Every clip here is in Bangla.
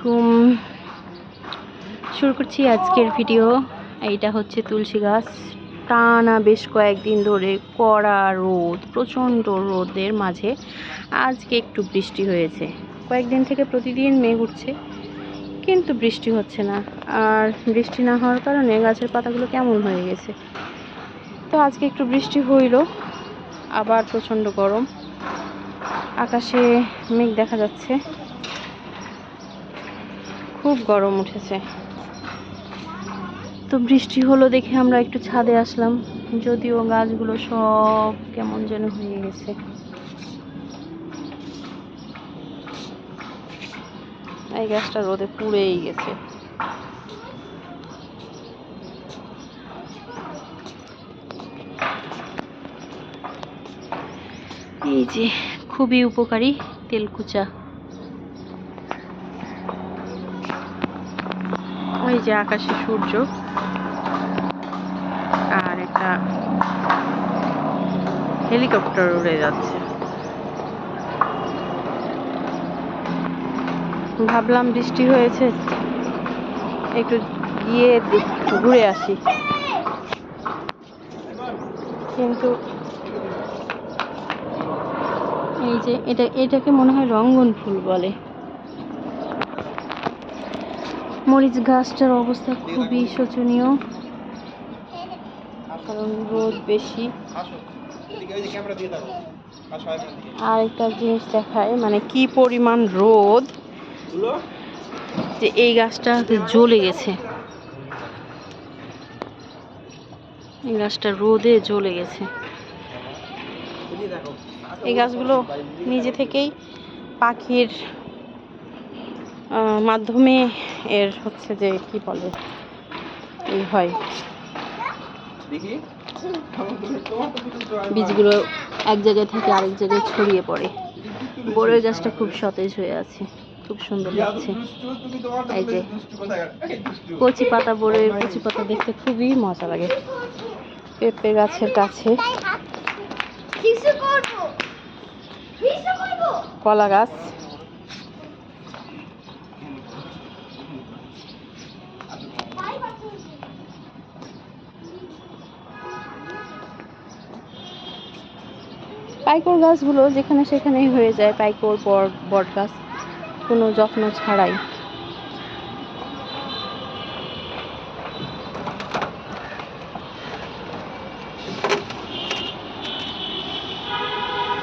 আলাইকুম। শুরু করছি আজকের ভিডিও। এইটা হচ্ছে তুলসী গাছ। টানা বেশ কয়েকদিন ধরে কড়া রোদ, প্রচণ্ড রোদের মাঝে আজকে একটু বৃষ্টি হয়েছে। কয়েকদিন থেকে প্রতিদিন মেঘ উঠছে, কিন্তু বৃষ্টি হচ্ছে না। আর বৃষ্টি না হওয়ার কারণে গাছের পাতাগুলো কেমন হয়ে গেছে। তো আজকে একটু বৃষ্টি হইল, আবার প্রচণ্ড গরম। আকাশে মেঘ দেখা যাচ্ছে, খুব গরম উঠেছে। তো বৃষ্টি হলো দেখে আমরা একটু ছাদে আসলাম, যদিও গাছগুলো সব কেমন যেন হয়ে গেছে। এই গাছটা রোদে পুড়েই গেছে। এই যে খুবই উপকারী তেলকুচা। ওই যে আকাশে সূর্য আর একটা হেলিকপ্টার উড়ে যাচ্ছে। ভাবলাম বৃষ্টি হয়েছে, একটু গিয়ে ঘুরে আসি, কিন্তু এই যে এটাকে মনে হয় রঙ্গন ফুল বলে। মরিচ গাছটার অবস্থা খুবই শোচনীয়, কারণ রোদ বেশি। আর একটা জিনিস দেখায়, মানে কি পরিমাণ রোদ, যে এই গাছটা জ্বলে গেছে। এই গাছটা রোদে জ্বলে গেছে। এই গাছগুলো নিজে থেকেই পাখির মাধ্যমে এর হচ্ছে যে কি বলে এই হয়, বীজগুলো এক জায়গায় থেকে আরেক জায়গায় ছড়িয়ে পড়ে। বড়ই গাছটা খুব সতেজ হয়ে আছে, খুব সুন্দর লাগছে। এই যে কচি পাতা, বড়ইয়ের কচি পাতা দেখতে খুবই মজা লাগে। পেঁপে গাছের কাছে কলা গাছ, পাইকর গাছগুলো যেখানে সেখানেই হয়ে যায়। পাইকর, বট গাছ কোনো যত্ন ছাড়াই।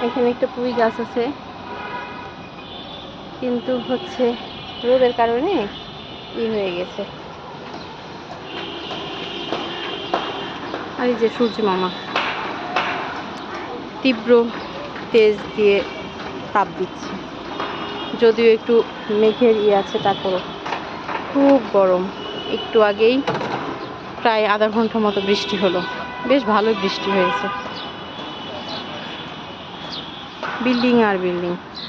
এখানে একটা পুঁই গাছ আছে, কিন্তু হচ্ছে রোদের কারণে হয়ে গেছে। আর এই যে সূর্য মামা তীব্র তেজ দিয়ে তাপ দিচ্ছে, যদিও একটু মেঘের আছে, তারপরও খুব গরম। একটু আগেই প্রায় আধা ঘন্টা মতো বৃষ্টি হলো, বেশ ভালোই বৃষ্টি হয়েছে। বিল্ডিং আর বিল্ডিং।